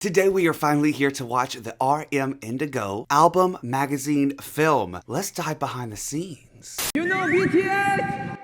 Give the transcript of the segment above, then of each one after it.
Today we are finally here to watch the RM Indigo album, magazine, film. Let's dive behind the scenes. You know BTS!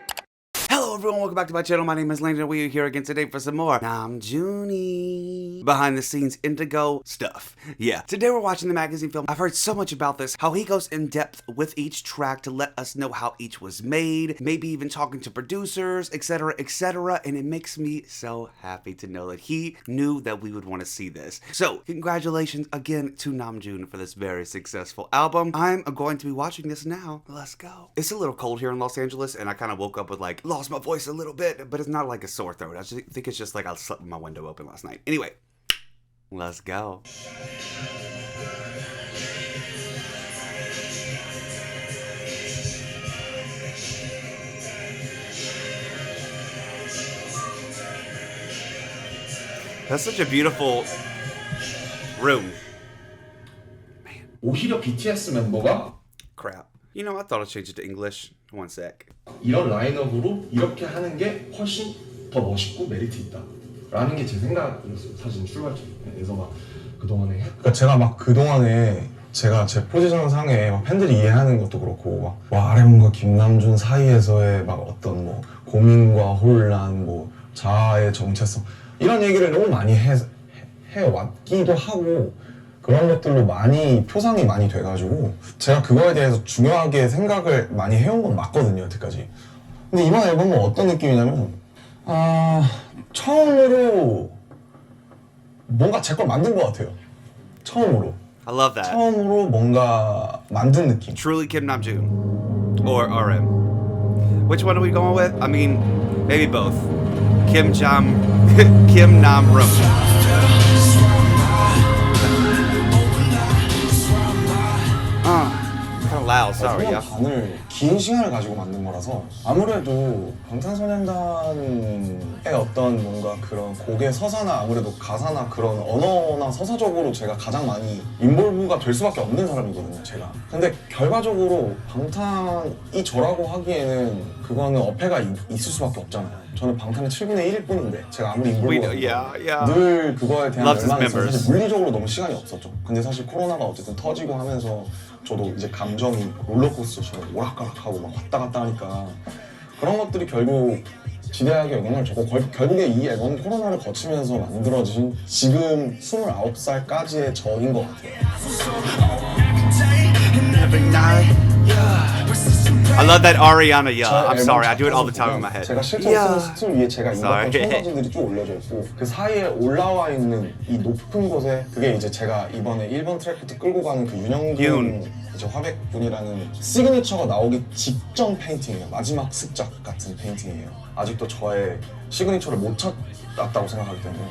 Hello everyone, welcome back to my channel. My name is Landon. We are here again today for some more Namjoon behind the scenes Indigo stuff. Yeah, today we're watching the magazine film. I've heard so much about this, how he goes in depth with each track to let us know how each was made, maybe even talking to producers, etc, etc, and it makes me so happy to know that he knew that we would want to see this. So, congratulations again to Namjoon for this very successful album. I'm going to be watching this now. Let's go. It's a little cold here in Los Angeles, and I kind of woke up with like, lost my voice a little bit, but it's not like a sore throat. I just think it's just like I slept with my window open last night. Anyway, let's go. That's such a beautiful room. 오히려 BTS 멤버가 Crap. You know, I thought I'd change it to English. One sec. 이런 라인업으로 이렇게 하는 게 훨씬 더 멋있고 메리트 있다 라는 게 제 생각이었어요. 사실 출발점이. 그래서 막 그동안에 그러니까 제가 막 그동안에 제가 제 포지션 상에 막 팬들이 이해하는 것도 그렇고 막 RM과 김남준 사이에서의 막 어떤 뭐 고민과 혼란, 뭐 자아의 정체성 이런 얘기를 너무 많이 해왔기도 하고 그런 것들로 많이 표상이 많이 돼가지고 제가 그거에 대해서 중요하게 생각을 많이 해온 건 맞거든요, 여태까지. 근데 이번 앨범은 어떤 느낌이냐면 처음으로 뭔가 제 걸 만든 것 같아요. 처음으로. I love that. 처음으로 뭔가 만든 느낌. Truly Kim Namjoon or RM. Which one are we going with? I mean, maybe both. Kim Namjoon. Kind of loud. Sorry, y'all. 반을 긴 시간을 가지고 만든 거라서 아무래도 방탄소년단의 어떤 뭔가 그런 곡의 서사나 아무래도 가사나 그런 언어나 서사적으로 제가 가장 많이 인볼브가 될 수밖에 없는 사람이거든요, 제가. 근데 결과적으로 방탄이 저라고 하기에는 그거는 어폐가 있을 수밖에 없잖아요. 저는 방탄의 7분의 1일 뿐인데 제가 아무리 인볼브가 늘 그거에 대한 열망이 있어서 사실 물리적으로 너무 시간이 없었죠. 근데 사실 코로나가 어쨌든 터지고 하면서 저도 이제 감정이 롤러코스터처럼 오락가락하고 막 왔다 갔다 하니까 그런 것들이 결국 지대하게 영향을 줬고 결국에 이 앨범 코로나를 거치면서 만들어진 지금 29살까지의 저인 것 같아요. I love that Ariana. Yeah, I'm sorry. I do it all the time in my head. 제가 실제로 쓰는 스틸 위에 제가 입었던 청바지들이 쭉 올려져 있고 그 사이에 올라와 있는 이 높은 곳에 그게 이제 제가 이번에 1번 트랙부터 끌고 가는 그 윤영준 이제 화백군이라는 시그니처가 나오기 직전 페인팅이에요. 마지막 습작 같은 페인팅이에요. 아직도 저의 시그니처를 못 찾았다고 생각하기 때문에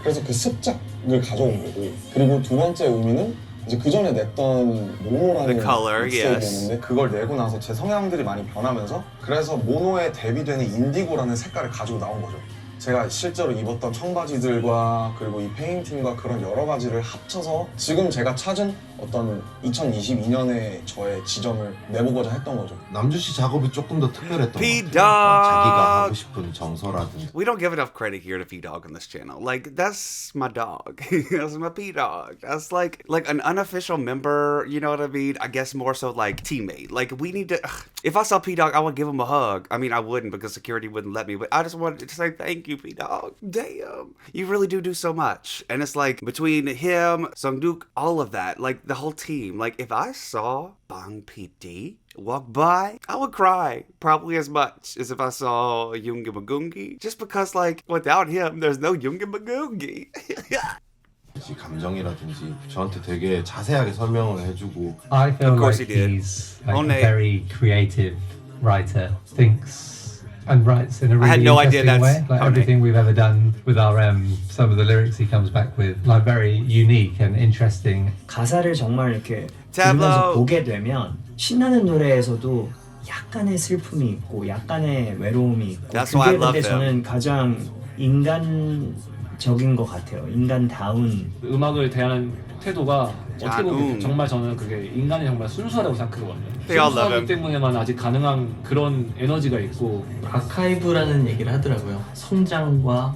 그래서 그 습작을 가져온 거고 그리고 두 번째 의미는 이제 그 전에 냈던 모노라는 믹스테이프였는데 그걸 내고 나서 제 성향들이 많이 변하면서 그래서 모노에 대비되는 인디고라는 색깔을 가지고 나온 거죠. 제가 실제로 입었던 청바지들과 그리고 이 페인팅과 그런 여러 가지를 합쳐서 지금 제가 찾은 어떤 2022년의 저의 지점을 내보고자 했던 거죠. 남준 씨 작업이 조금 더 특별했던 것 P-Dog. 같아요. 자기가 하고 싶은 정서라든지. We don't give enough credit here to P-Dog on this channel. Like, that's my dog. That's my P-Dog. That's like an unofficial member, you know what I mean? I guess more so like teammate. Like, we need to... If I saw P-Dog, I would give him a hug. I mean, I wouldn't because security wouldn't let me, but I just wanted to say thank you, P-Dog. Damn. You really do so much. And it's like, between him, Sungduk, all of that, like, the whole team. Like, if I saw Bang PD walk by, I would cry probably as much as if I saw Yoongi Magungi. Just because, like, without him, there's no Yoongi Magungi. 감정이라든지 저한테 되게 자세하게 설명을 해주고. I feel Of course like he did. he's like Only- a very creative writer, thinks and writes in a really had no idea interesting way. that's Like Only. everything we've ever done with RM, some of the lyrics he comes back with, like very unique and interesting. 가사를 정말 이렇게 Tableau. 들으면서 보게 되면 신나는 노래에서도 약간의 슬픔이 있고 약간의 외로움이 있고 That's why I 그게 love 근데 them. 저는 가장 인간적인 것 같아요. 인간다운 음악을 대하는 태도가 어떻게 보면 음. 정말 저는 그게 인간이 정말 순수하다고 생각하거든요. They all love 순수하기 him. 때문에만 아직 가능한 그런 에너지가 있고 아카이브라는 얘기를 하더라고요. 성장과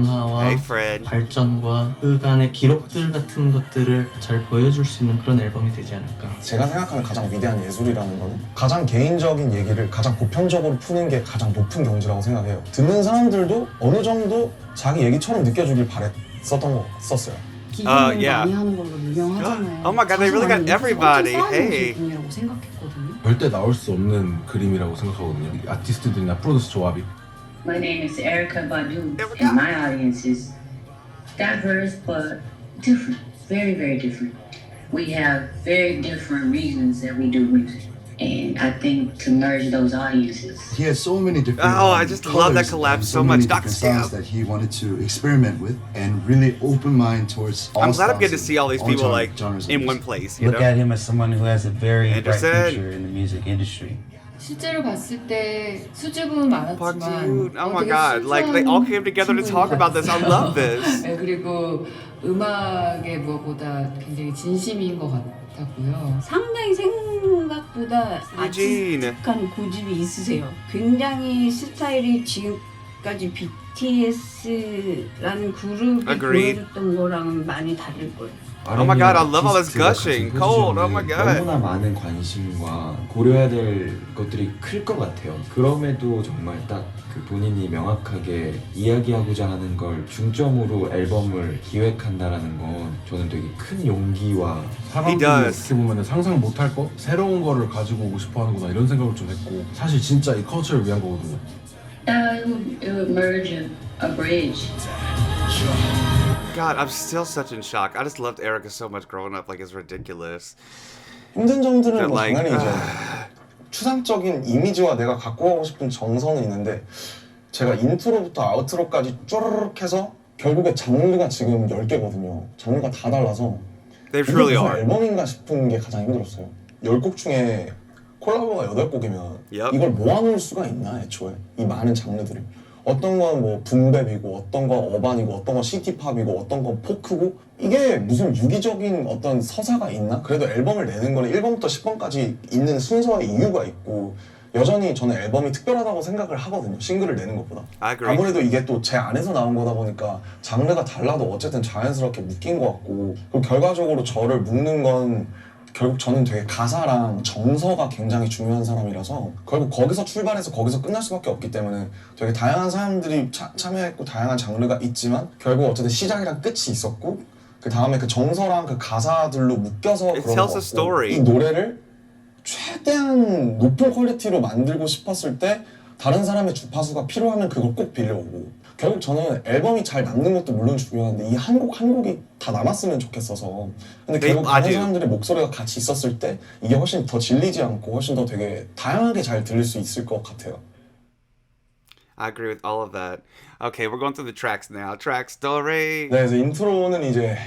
변화와 Hey, Fred. 발전과 그간의 기록들 같은 것들을 잘 보여줄 수 있는 그런 앨범이 되지 않을까. 제가 생각하는 가장 위대한 예술이라는 거는 가장 개인적인 얘기를 가장 보편적으로 푸는 게 가장 높은 경지라고 생각해요. 듣는 사람들도 어느 정도 자기 얘기처럼 느껴주길 바랬었어요. 기본을 yeah. 많이 하는 걸로 유명하잖아요. Oh my God, they really got everybody. Hey. 분이라고 생각했거든요. 절대 나올 수 없는 그림이라고 생각하거든요. 이 아티스트들이나 프로듀서 조합이. My name is Erica Badu, There we go. and my audience is diverse but different, very, very different. We have very different reasons that we do music, and I think to merge those audiences. He has so many different Oh, I just love that colors collab and so many much. Doc different styles Stamp. that he wanted to experiment with and really open mind towards all I'm glad I'm getting to styles see all these and people all like genres of in one music. place. You Look know? at him as someone who has a very bright Anderson. future in the music industry. 실제로 봤을 때 수줍음은 Park 많았지만 Ji-hoon. Oh my 되게 God. Like they all came 순수한 together to talk about this. I love this. 네, 그리고 음악에 무엇보다 굉장히 진심인 것 같았고요. 상당히 생각보다 Eugene. 아티스틱한 고집이 있으세요. 굉장히 스타일이 지금까지 BTS라는 그룹이 Agreed. 보여줬던 거랑은 많이 다를 거예요. Oh my God, I love all this gushing. Cold. Oh my God. 너무나 많은 관심과 고려해야 될 것들이 클 것 같아요. 그럼에도 정말 딱 그 본인이 명확하게 이야기하고자 하는 걸 중점으로 앨범을 기획한다라는 건 저는 되게 큰 용기와 사람들이 does. 어떻게 보면 상상 못할 거? 새로운 거를 가지고 오고 싶어 하는구나 이런 생각을 좀 했고 사실 진짜 이 컬처를 위한 거거든요. It would merge a bridge. God, I'm still such in shock. I just loved Erica so much growing up. Like, it's ridiculous. 힘든 점들은 뭐 Like, 당연히 이제 추상적인 이미지와 내가 갖고 가고 싶은 정서는 있는데 제가 인트로부터 아우트로까지 쪼르륵 해서 결국에 장르가 지금 10개거든요. 장르가 다 달라서 They 이게 truly 무슨 are. 앨범인가 싶은 게 가장 힘들었어요. 10곡 중에 콜라보가 8곡이면 Yup. 이걸 모아놓을 수가 있나 애초에 이 많은 장르들을 어떤 건 뭐 붐랩이고 어떤 건 어반이고 어떤 건 시티팝이고 어떤 건 포크고 이게 무슨 유기적인 어떤 서사가 있나? 그래도 앨범을 내는 거는 1번부터 10번까지 있는 순서와 이유가 있고 여전히 저는 앨범이 특별하다고 생각을 하거든요. 싱글을 내는 것보다. I agree. 아무래도 이게 또 제 안에서 나온 거다 보니까 장르가 달라도 어쨌든 자연스럽게 묶인 것 같고 그리고 결과적으로 저를 묶는 건 결국 저는 되게 가사랑 정서가 굉장히 중요한 사람이라서 결국 거기서 출발해서 거기서 끝날 수밖에 없기 때문에 되게 다양한 사람들이 참여했고 다양한 장르가 있지만 결국 어쨌든 시작이랑 끝이 있었고 그 다음에 그 정서랑 그 가사들로 묶여서 It 그런 tells 거 a story. 이 노래를 최대한 높은 퀄리티로 만들고 싶었을 때 다른 사람의 주파수가 필요하면 그걸 꼭 빌려오고 결국 저는 앨범이 잘 남는 것도 물론 중요한데 이 한 곡 한 곡이 다 남았으면 좋겠어서 근데 결국 다른 사람들의 목소리가 같이 있었을 때 이게 훨씬 더 질리지 않고 훨씬 더 되게 다양하게 잘 들릴 수 있을 것 같아요. I agree with all of that. Okay, we're going through the tracks now. Track story. 네, 그래서 인트로는 이제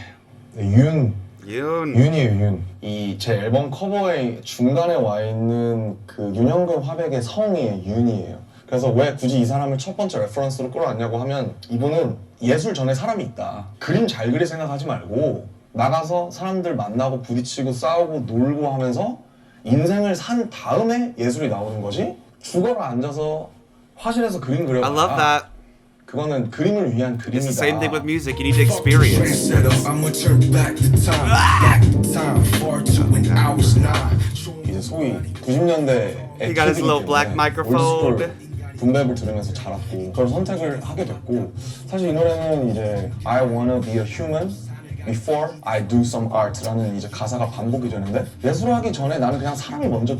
윤이에요, 윤. 이 제 앨범 커버에 중간에 와 있는 그 윤영근 화백의 성이 윤이에요. 그래서 왜 굳이 이 사람을 첫 번째 레퍼런스로 끌어왔냐고 하면 이분은 예술 전에 사람이 있다. 그림 잘 그릴 생각하지 말고 나가서 사람들 만나고 부딪히고 싸우고 놀고 하면서 인생을 산 다음에 예술이 나오는 거지 죽어라 앉아서 화실에서 그림 그려봐. I love that. 그거는 그림을 위한 그림이다. It's the same thing with music. You need to experience. 이제 소위 90년대 He got his little black microphone. 붐랩을 들으면서 자랐고 그걸 선택을 하게 됐고 사실 이 노래는 이제 I wanna be a human before I do some art라는 이제 가사가 반복이 되는데 예술을 하기 전에 나는 그냥 사람이 먼저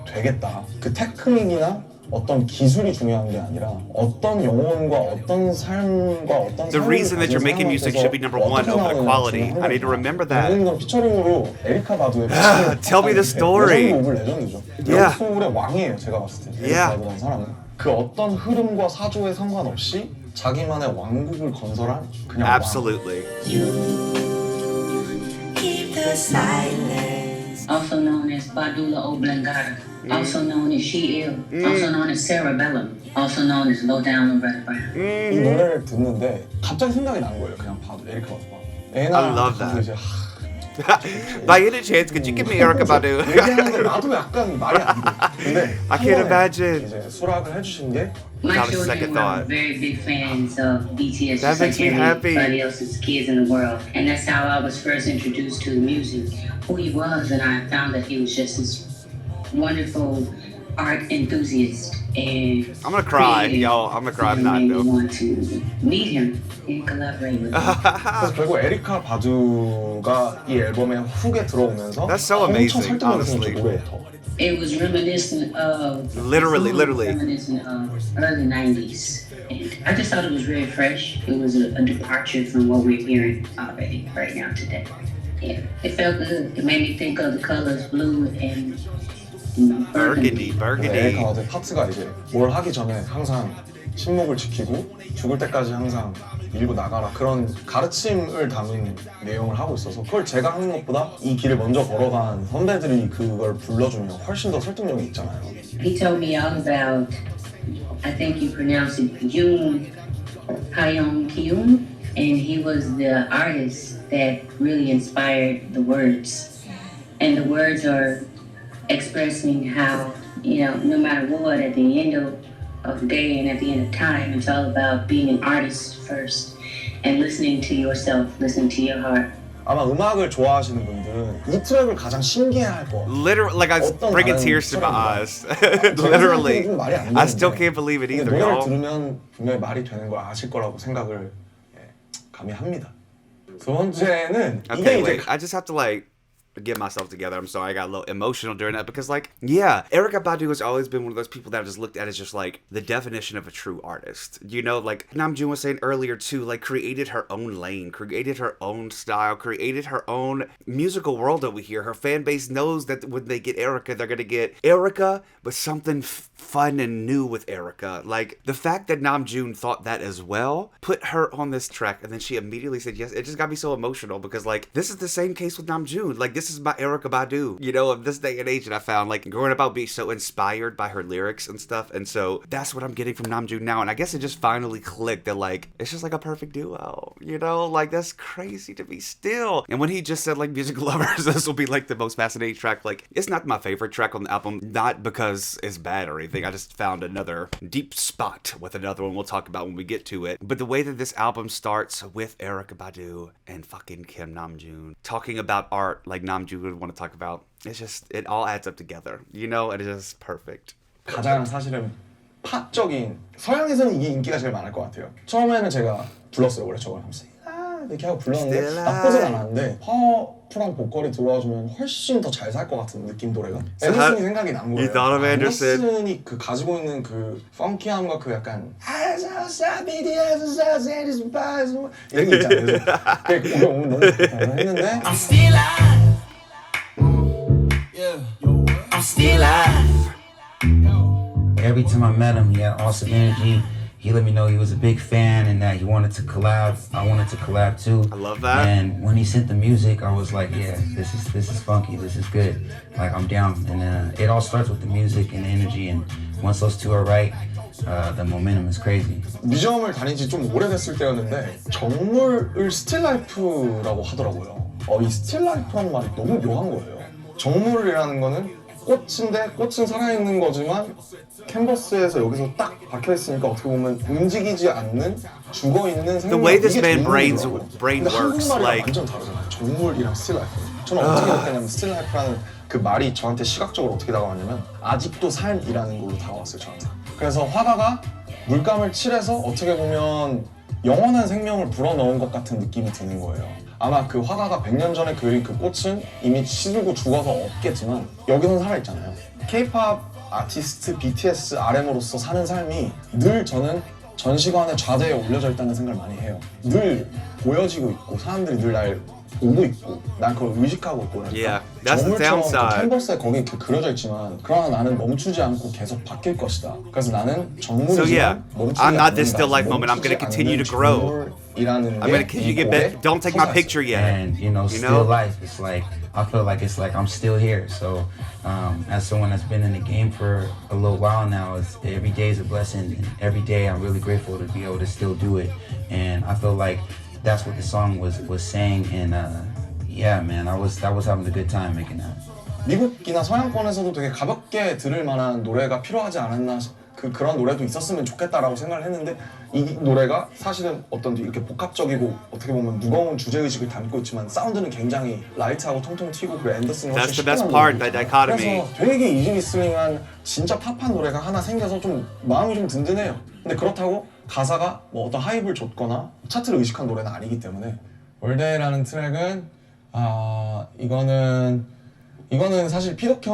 되겠다. 그 테크닉이나 어떤 기술이 중요한 게 아니라 어떤 영혼과 어떤 삶과 어떤 The reason that you're making music should be number one over the quality. I need to remember that. 이건 피처링으로 에리카 바두의 Tell me the story. 레전드 오브 레전드죠. Yeah. 소울의 왕이에요. 제가 봤을 때 에리카 바두라는 사람은 그 어떤 흐름과 사조에 상관없이 자기만의 왕국을 건설한 그냥 Absolutely. Also known as Badula Oblongata, also known as She Ill, also known as Sarah Bellum, also known as Low Down Loretta Brown. 이 노래를 듣는데 갑자기 생각이 난 거예요. 그냥 봐도 에리카 바두가. I love that. 이제 By any chance, could you give me Erykah Badu? 얘기하는데 나도 약간 말이 안 돼. 근데 I can't imagine. 이제 수락을 해주신 게 My Not a children second were thought. very big fans of BTS, That just makes like me happy. everybody else's kids in the world. And that's how I was first introduced to the music, who he was, and I found that he was just this wonderful art enthusiast. And I'm gonna cry, creative. yo. I'm gonna cry. I'm not Made me though. want to meet him and collaborate with him. 그래서 결국 에리카 바두가 이 앨범에 훅에 들어오면서 That's so 엄청 amazing, 설득력이 honestly. 있는 노래예요. It was reminiscent of Literally. reminiscent of early '90s. And I just thought it was very fresh. It was a departure from what we're hearing already right now today. Yeah, it felt good. It made me think of the colors blue and burgundy. 에리카 바두의 파트가 이제 뭘 하기 전에 항상 침묵을 지키고 죽을 때까지 항상 밀고 나가라 그런 가르침을 담은 내용을 하고 있어서 그걸 제가 하는 것보다 이 길을 먼저 걸어간 선배들이 그걸 불러주면 훨씬 더 설득력이 있잖아요. He told me all about, I think you pronounce it Yoon Hyun Kyun, and he was the artist that really inspired the words. And the words are expressing how, you know, no matter what, at the end of the day and at the end of time, it's all about being an artist first and listening to yourself, listening to your heart. 아마 음악을 좋아하시는 분들은 이 트랙을 가장 신기해할 거. Literally, like I was bringing tears to my eyes. Literally, I still can't believe it either, 노래를 y'all. 들으면 분명히 말이 되는 걸 아실 거라고 생각을 감히 합니다. 두 번째는 이게 Okay, 이제 wait. I just have to like get myself together. I'm sorry, I got a little emotional during that because, like, yeah, Erykah Badu has always been one of those people that I just looked at as just like the definition of a true artist. You know, like Namjoon was saying earlier too, like created her own lane, created her own style, created her own musical world over here. Her fan base knows that when they get Erykah, they're gonna get Erykah, but something fun and new with Erykah. Like the fact that Namjoon thought that as well put her on this track, and then she immediately said yes. It just got me so emotional because like this is the same case with Namjoon. Like this is my Erykah Badu, you know, of this day and age. And I found like growing up, I'll be so inspired by her lyrics and stuff, and so that's what I'm getting from Namjoon now. And I guess it just finally clicked that like it's just like a perfect duo, you know, like that's crazy to me still. And when he just said like music lovers, this will be like the most fascinating track. Like it's not my favorite track on the album, not because it's bad or anything. I just found another deep spot with another one we'll talk about when we get to it. But the way that this album starts with Erykah Badu and fucking Kim Namjoon talking about art like Namjoon would want to talk about, it's just, it all adds up together, you know, and it's just perfect. 가장 사실은 팝적인 서양에서는 이게 인기가 제일 많을 것 같아요. 처음에는 제가 불렀어요. 원래 저걸 하면서 이렇게 하고 불렀는데 나쁘진 않았는데 파워풀한 보컬이 들어와주면 훨씬 더 잘 살 것 같은 느낌 노래가. 앤더슨이 생각이 난 거예요. You thought of Anderson? 앤더슨이 그 가지고 있는 그 펑키함과 그 약간 이런 게 있잖아요. 그래서 그게 오늘 너무 좋다 했는데 I'm still alive. Yeah. I'm still alive. Every time I met him, he had awesome energy. He let me know he was a big fan and that he wanted to collab. I wanted to collab too. I love that. And when he sent the music, I was like, yeah, this is funky. This is good. Like I'm down. And it all starts with the music and the energy. And once those two are right, the momentum is crazy. 뮤지엄을 다닌 지 좀 오래됐을 때였는데 정물을 스틸라이프라고 하더라고요. 이 스틸라이프라는 말이 너무 묘한 거예요. 정물이라는 거는 꽃인데 꽃은 살아있는 거지만 캔버스에서 여기서 딱 박혀있으니까 어떻게 보면 움직이지 않는 죽어있는 생명. The way this 이게 man brain 정물이더라고요. works, 한국말이랑 like 완전 다르잖아요. 정물이랑 스틸라이프. 저는 어떻게 느꼈냐면 스틸라이프라는 그 말이 저한테 시각적으로 어떻게 다가왔냐면 아직도 삶이라는 걸로 다가왔어요 저한테. 그래서 화가가 물감을 칠해서 어떻게 보면 영원한 생명을 불어넣은 것 같은 느낌이 드는 거예요. 아마 그 화가가 100년 전에 그린 그 꽃은 이미 시들고 죽어서 없겠지만 여기선 살아있잖아요. K-pop 아티스트 BTS RM으로서 사는 삶이 늘 저는 전시관의 좌대에 올려져 있다는 생각을 많이 해요. 늘 보여지고 있고 사람들이 늘 날 보고 있고 난 그걸 의식하고 있고 Yeah, that's the 정물처럼 downside. 캔버스에 거기 이렇게 그려져 있지만 그러나 나는 멈추지 않고 계속 바뀔 것이다. 그래서 나는 So yeah, 정물이지만 멈추지 I'm not this 않는다. still life moment. I'm gonna continue to grow. I'm gonna continue to get better. Don't take my picture yet. And still life. It's like I feel like it's like I'm still here. So as someone that's been in the game for a little while now, every day is a blessing. And every day I'm really grateful to be able to still do it. And I feel like that's what the song was saying. And yeah, man, I was having a good time making that. 미국이나 서양권에서도 되게 가볍게 들을 만한 노래가 필요하지 않았나 그런 노래도 있었으면 좋겠다라고 생각을 했는데 이 노래가 사실은 어떤 이렇게 복합적이고 어떻게 보면 무거운 주제의식을 담고 있지만 사운드는 굉장히 라이트하고 통통 튀고 그리고 앤더슨이 That's 훨씬 the best 시원한 part, 노래. that dichotomy. 그래서 되게 이지리스닝한 진짜 팝한 노래가 하나 생겨서 좀 마음이 좀 든든해요. 근데 그렇다고 가사가 뭐 어떤 하이브를 줬거나 차트를 의식한 노래는 아니기 때문에 월데이라는 트랙은 이거는 사실 피덕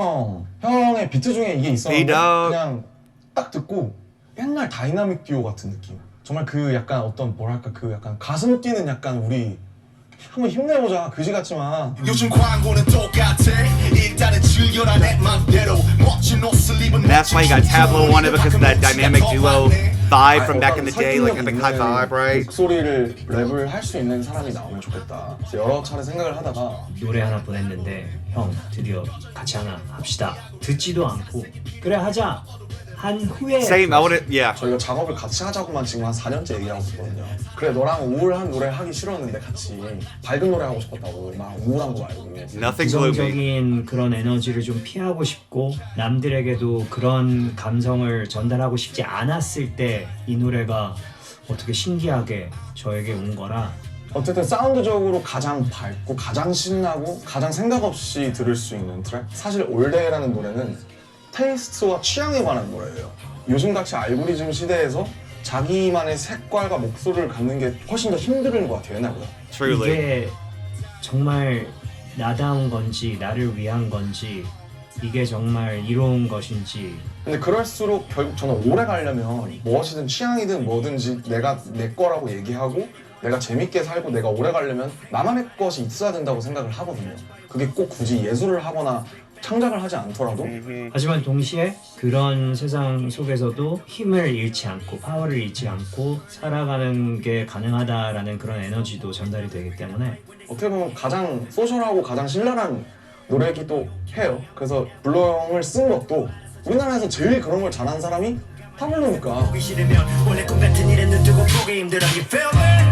형의 비트 중에 이게 있었는데 그냥 딱 듣고 옛날 다이나믹 듀오 같은 느낌. 정말 그 약간 어떤 뭐랄까 그 약간 가슴 뛰는 약간 우리 한번 힘내보자 그지 같지만 요즘 광고는 똑같아 일단은 즐겨라 내 맘대로 멋진 옷을 입은 And that's why you got Tableau on it because of that dynamic duo vibe from back in the day, like epic high vibe, right? 목소리를 랩을 할 수 있는 사람이 나오면 좋겠다. 그래서 여러 차례 생각을 하다가 노래 하나 보냈는데 형 드디어 같이 하나 합시다. 듣지도 않고 그래 하자 한 후에 Same, I would've, yeah. 저희가 작업을 같이 하자고만 지금 한 4년째 얘기하고 있거든요. 그래 너랑 우울한 노래 하기 싫었는데 같이 밝은 노래 하고 싶었다고 막 우울한 거 말고 Nothing gloomy. 부정적인 그런 에너지를 좀 피하고 싶고 남들에게도 그런 감성을 전달하고 싶지 않았을 때 이 노래가 어떻게 신기하게 저에게 온 거라 어쨌든 사운드적으로 가장 밝고 가장 신나고 가장 생각 없이 들을 수 있는 트랙. 사실 올데이라는 노래는 테이스트와 취향에 관한 노래예요. 요즘같이 알고리즘 시대에서 자기만의 색깔과 목소리를 갖는 게 훨씬 더 힘든 것 같아요, 옛날보다. Truly. 이게 정말 나다운 건지 나를 위한 건지 이게 정말 이로운 것인지 근데 그럴수록 결국 저는 오래 가려면 무엇이든 취향이든 뭐든지 내가 내 거라고 얘기하고 내가 재밌게 살고 내가 오래 가려면 나만의 것이 있어야 된다고 생각을 하거든요. 그게 꼭 굳이 예술을 하거나 창작을 하지 않더라도 하지만 동시에 그런 세상 속에서도 힘을 잃지 않고 파워를 잃지 않고 살아가는 게 가능하다라는 그런 에너지도 전달이 되기 때문에 어떻게 보면 가장 소셜하고 가장 신랄한 노래이기도 해요. 그래서 블로 형을 쓴 것도 우리나라에서 제일 그런 걸 잘하는 사람이 타블로니까. 원래 꿈 같은 일에 눈 뜨고 보기 힘들어 you feel me?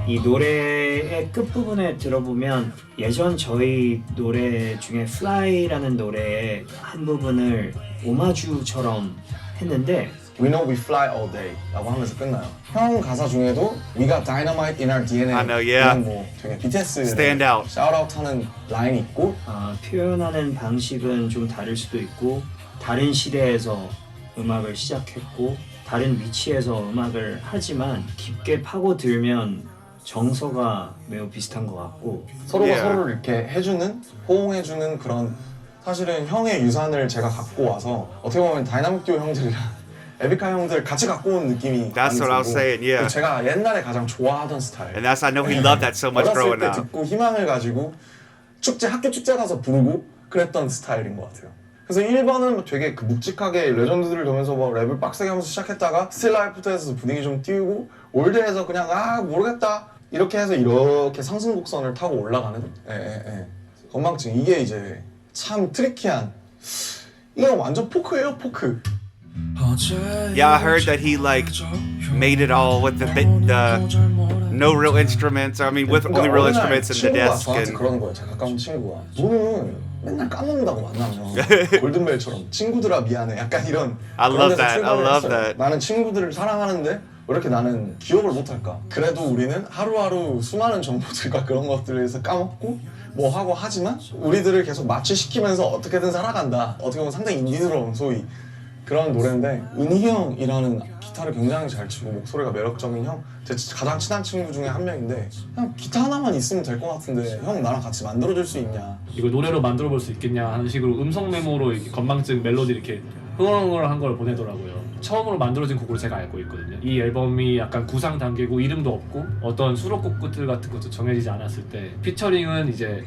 이 노래의 끝부분에 들어보면 예전 저희 노래 중에 Fly라는 노래의 한 부분을 오마주처럼 했는데 We know we fly all day 라고 하면서 끝나요. 형 가사 중에도 We got dynamite in our DNA I know, yeah. 이런 뭐 되게 BTS Stand out. 샤웃아웃하는 라인이 있고 표현하는 방식은 좀 다를 수도 있고 다른 시대에서 음악을 시작했고 다른 위치에서 음악을 하지만 깊게 파고들면 정서가 매우 비슷한 것 같고 서로가 Yeah. 서로를 이렇게 해주는 호응해주는 그런 사실은 형의 유산을 제가 갖고 와서 어떻게 보면 다이나믹 듀오 형들이랑 에픽하 형들 같이 갖고 온 느낌이 That's what I was saying, yeah. 그리고 제가 옛날에 가장 좋아하던 스타일. And that's, I know he loved that so much 어렸을 growing 때 up. 듣고 희망을 가지고 학교 축제 가서 부르고 그랬던 스타일인 것 같아요. 그래서 1번은 되게 그 묵직하게 레전드들을 보면서 막 랩을 빡세게 하면서 시작했다가 스틸 라이프부터 해서 분위기 좀 띄우고 올드에서 그냥 모르겠다 이렇게 해서 이렇게 상승곡선을 타고 올라가는 건망증. 이게 이제 참 트리키한 이건 완전 포크예요, 포크. Yeah, I heard that he like made it all with the no real instruments. I mean, with only real instruments and the desk. 저한테 And 그러는 거예요. 제 가까운 친구가 너는 맨날 까먹는다고 만나면 골든벨처럼 친구들아 미안해. 약간 이런. I 그런 love 데서 that. I 출발을 love 했어요. that. 나는 친구들을 사랑하는데 왜 이렇게 나는 기억을 못할까? 그래도 우리는 하루하루 수많은 정보들과 그런 것들에서 까먹고 뭐 하고 하지만 우리들을 계속 마취시키면서 어떻게든 살아간다. 어떻게 보면 상당히 인디스러운 소위 그런 노래인데 은희 형이라는 기타를 굉장히 잘 치고 목소리가 매력적인 형, 제 가장 친한 친구 중에 한 명인데 그냥 기타 하나만 있으면 될 것 같은데 형 나랑 같이 만들어줄 수 있냐? 이걸 노래로 만들어 볼 수 있겠냐 하는 식으로 음성 메모로 이렇게 건망증 멜로디 이렇게 흥얼흥얼한 걸 보내더라고요. 처음으로 만들어진 곡으로 제가 알고 있거든요. 이 앨범이 약간 구상 단계고 이름도 없고 어떤 수록곡들 같은 것도 정해지지 않았을 때 피처링은 이제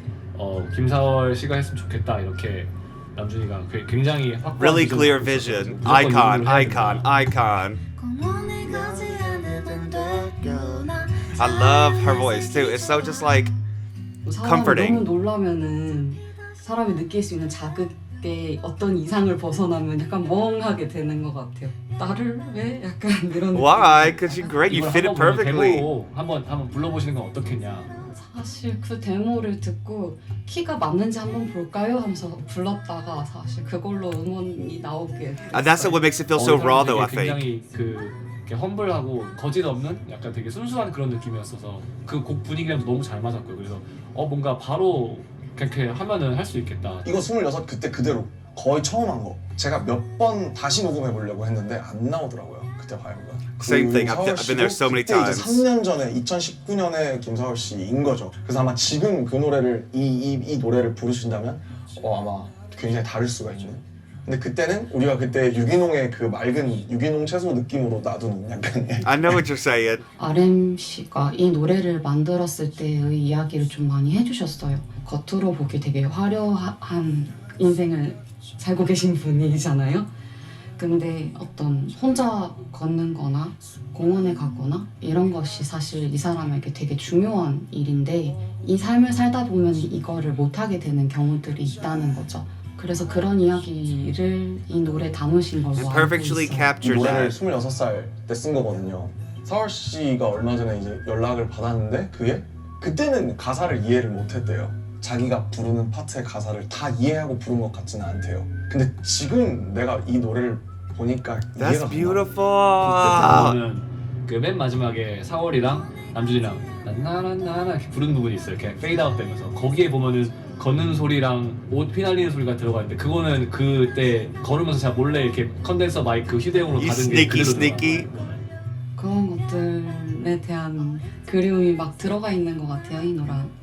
김사월 씨가 했으면 좋겠다 이렇게 남준이가 굉장히 확고한 really clear vision. Icon, icon, icon. I love her voice too. It's so just like 사람이 comforting. 너무 놀라면은 사람이 느낄 수 있는 자극 게 어떤 이상을 벗어나면 약간 멍하게 되는 것 같아요. 나를 왜? 약간 이런. Why? Because you're great. You fit it perfectly. 데모로 한번 불러보시는 건 어떻겠냐. 사실 그 데모를 듣고 키가 맞는지 한번 볼까요? 하면서 불렀다가 사실 그걸로 음원이 나오게 됐어요. And that's what makes it feel so raw, though. I think. 굉장히 이렇게 험블하고 거짓 없는 약간 되게 순수한 그런 느낌이었어서 그 곡 분위기랑 너무 잘 맞았고요. 그래서 뭔가 바로 그렇게 하면은 할 수 있겠다. 이거 26 그때 그대로 거의 처음 한 거. 제가 몇 번 다시 녹음해 보려고 했는데 안 나오더라고요. 그때 바이브가. Same thing. I've been there so many 그때 times. 이제 3년 전에 2019년에 김사월 씨인 거죠. 그래서 아마 지금 그 노래를 이 노래를 부르신다면 아마 굉장히 다를 수가 있는. 근데 그때는 우리가 그때 유기농의 그 맑은 유기농 채소 느낌으로 놔두는 약간. I know what you're saying. RM 씨가 이 노래를 만들었을 때의 이야기를 좀 많이 해주셨어요. 겉으로 보기 되게 화려한 인생을 살고 계신 분이잖아요. 근데 어떤 혼자 걷는 거나 공원에 가거나 이런 것이 사실 이 사람에게 되게 중요한 일인데 이 삶을 살다 보면 이거를 못하게 되는 경우들이 있다는 거죠. 그래서 그런 이야기를 이 노래에 담으신 걸로 알고 Perfectly 있어요. captured 이 노래를 that. 26살 때 쓴 거거든요. 사월 씨가 얼마 전에 이제 연락을 받았는데 그때는 가사를 이해를 못했대요. 자기가 부르는 파트의 가사를 다 이해하고 부른 것 같지는 않대요. 근데 지금 내가 이 노래를 보니까 That's 이해가 beautiful. 그때는 그맨 마지막에 사월이랑 남준이랑 나나나나 이렇게 부르는 부분이 있어요. 이렇게 페이드 아웃 되면서 거기에 보면은 걷는 소리랑 옷 휘날리는 소리가 들어가 있는데 그거는 그때 걸으면서 제가 몰래 이렇게 컨덴서 마이크 휴대용으로 You 받은 게 그대로 sneaky. 그런 것들에 대한 그리움이 막 들어가 있는 것 같아요.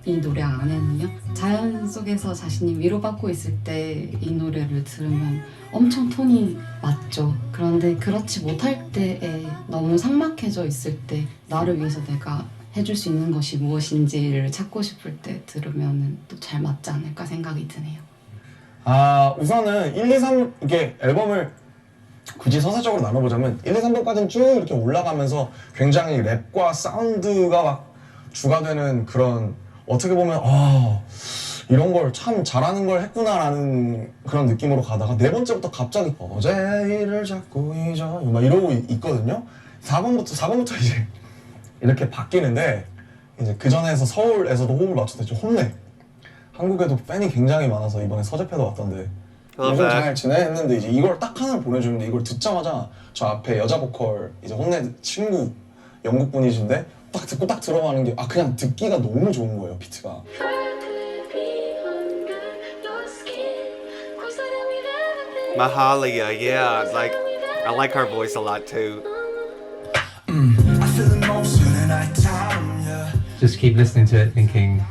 이 노래 안에는요. 자연 속에서 자신이 위로받고 있을 때 이 노래를 들으면 엄청 톤이 맞죠. 그런데 그렇지 못할 때에 너무 삭막해져 있을 때 나를 위해서 내가 해줄 수 있는 것이 무엇인지를 찾고 싶을 때 들으면 또 잘 맞지 않을까 생각이 드네요. 우선은 1, 2, 3 이게 앨범을 굳이 서사적으로 나눠보자면 1, 2, 3번까지는 쭉 이렇게 올라가면서 굉장히 랩과 사운드가 막 주가 되는 그런 어떻게 보면 이런 걸 참 잘하는 걸 했구나라는 그런 느낌으로 가다가 네 번째부터 갑자기 어제 일을 자꾸 잊어 막 이러고 있거든요. 4번부터 이제 이렇게 바뀌는데 이제 그 전에서 서울에서도 호흡을 맞췄던 혼내. 한국에도 팬이 굉장히 많아서 이번에 서재패도 왔던데 요즘 잘 지내? 했는데 이제 이걸 딱 하나 보내주는데 이걸 듣자마자 저 앞에 여자 보컬 이제 혼내 친구 영국 분이신데 딱 듣고 딱 들어가는 게 그냥 듣기가 너무 좋은 거예요 비트가. Mahalia, yeah. Like, I like her voice a lot too. Just keep listening to it thinking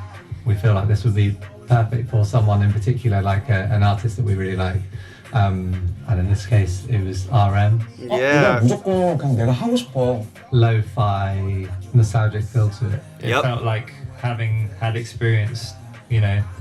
we feel like this would be perfect for someone in particular, like an artist that we really like. And in this case, it was RM. 이거 무조건 그냥 내가 하고 싶어. Lo-fi, nostalgic feel to it. It felt like having had experienced,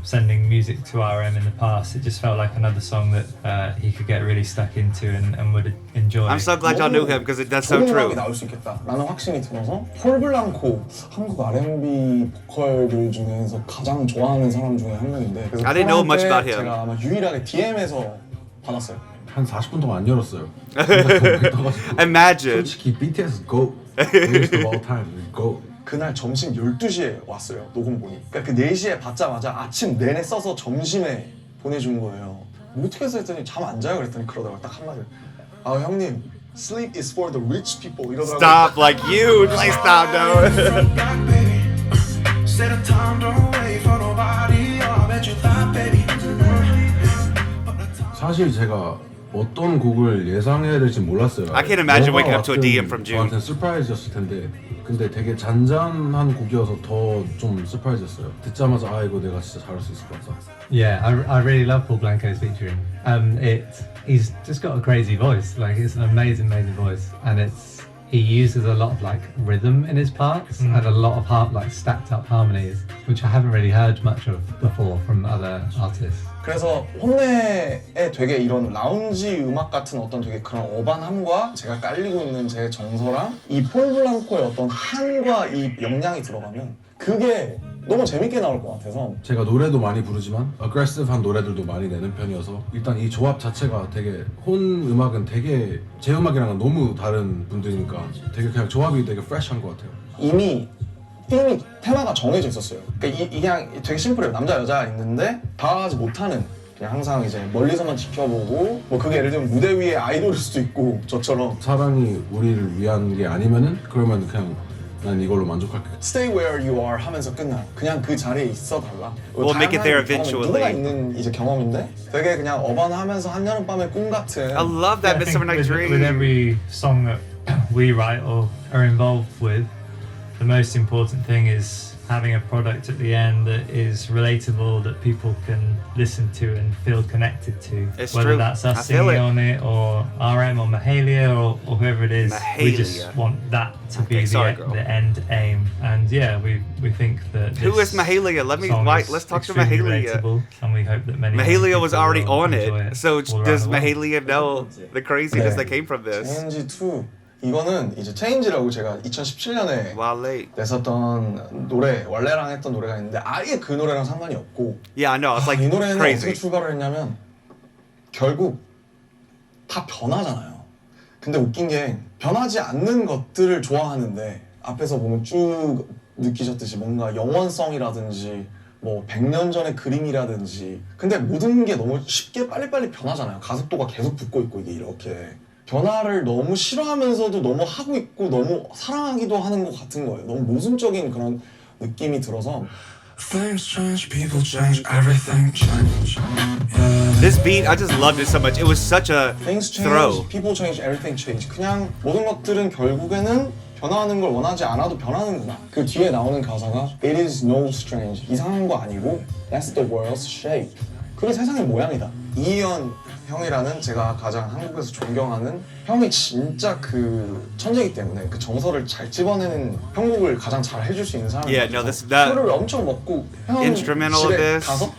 sending music to RM in the past, it just felt like another song that he could get really stuck into and would enjoy. I'm so glad y'all knew him because that's so true. 음악이 나올 수 있겠다라는 확신이 들어서 폴 블랑코 한국 R&B 보컬들 중에서 가장 좋아하는 사람 중에 한 명인데 그래서 I didn't know much about him. 제가 아마 유일하게 DM에서 받았어요. 한 40분 동안 안 열었어요. Imagine. 솔직히 BTS GOAT, greatest of all time, GOAT. 그날 점심 12시에 왔어요 녹음본이. 그러니까 그 4시에 받자마자 아침 내내 써서 점심에 보내준 거예요. 뭐 어떻게 했어 했더니 잠 안 자요 그랬더니 그러더라고요. 딱 한마디로 형님 sleep is for the rich people 이러더라고요. Stop, like you. Please stop, no. 사실 제가 어떤 곡을 예상해야 될지 몰랐어요. I can't imagine waking up to a DM from June. 저한테는 서프라이즈였을 텐데 근데 되게 잔잔한 곡이어서 더 좀 서프라이즈였어요. 듣자마자 이거 내가 진짜 잘할 수 있을 것 같다. Yeah, I really love Paul Blanco's featuring. He's just got a crazy voice. Like it's an amazing voice, and he uses a lot of like rhythm in his parts and a lot of stacked up harmonies, which I haven't really heard much of before from other artists. 그래서 혼내에 되게 이런 라운지 음악 같은 어떤 되게 그런 어반함과 제가 깔리고 있는 제 정서랑 이 폴 블랑코의 어떤 한과 이 영향이 들어가면 그게 너무 재밌게 나올 것 같아서 제가 노래도 많이 부르지만 어그레시브한 노래들도 많이 내는 편이어서 일단 이 조합 자체가 되게 혼 음악은 되게 제 음악이랑은 너무 다른 분들이니까 되게 그냥 조합이 되게 프레시한 것 같아요. 이미 테마가 정해져 있었어요. 그러니까 이게 그냥 되게 심플해요. 남자 여자 있는데 다가가지 못하는 그냥 항상 이제 멀리서만 지켜보고 뭐 그게 예를 들면 무대 위에 아이돌일 수도 있고 저처럼 사랑이 우리를 위한 게 아니면은 그러면 그냥 난 이걸로 만족할게. Stay where you are 하면서 끝나. 그냥 그 자리에 있어 달라. We'll make it there eventually. 누가 있는 이제 경험인데 되게 그냥 어반하면서 한여름밤의 꿈 같은. I love that Midsummer Night Dream. With every song that we write or are involved with, the most important thing is having a product at the end that is relatable, that people can listen to and feel connected to. It's Whether true. that's I us feel singing it. on it, or RM, or Mahalia, or whoever it is. We Mahalia. just want that to Okay, be sorry, girl. the end aim. And yeah, we think that Who this is Mahalia? song Let's talk to extremely Mahalia. relatable, and we hope that many Mahalia was people already will on enjoy it, so all around does the world. Mahalia know the craziness 네. that came from this? Change 2 이거는 이제 Change라고 제가 2017년에 Wale. 냈었던 노래 원래랑 했던 노래가 있는데 아예 그 노래랑 상관이 없고 Yeah, I know. It's like 이 노래는 crazy. 어떻게 출발을 했냐면 결국 다 변하잖아요. 근데 웃긴 게 변하지 않는 것들을 좋아하는데 앞에서 보면 쭉 느끼셨듯이 뭔가 영원성이라든지 뭐 100년 전의 그림이라든지 근데 모든 게 너무 쉽게 빨리빨리 변하잖아요. 가속도가 계속 붙고 있고 이게 이렇게 변화를 너무 싫어하면서도 너무 하고 있고 너무 사랑하기도 하는 것 같은 거예요. 너무 모순적인 그런 느낌이 들어서 Things change, people change, everything change. Yeah. This beat, I just loved it so much. It was such a Things change, throw. people change, everything change. 그냥 모든 것들은 결국에는 변화하는 걸 원하지 않아도 변하는구나. 그 뒤에 나오는 가사가 It is no strange. 이상한 거 아니고 That's the world's shape. 그게 세상의 모양이다. 이희연 형이라는 제가 가장 한국에서 존경하는 형이 진짜 그 천재이기 때문에 그 정서를 잘 집어내는 편곡을 가장 잘 해줄 수 있는 사람이에요. Yeah, no, that 술을 엄청 먹고 형 instrumental of 집에 this. 가서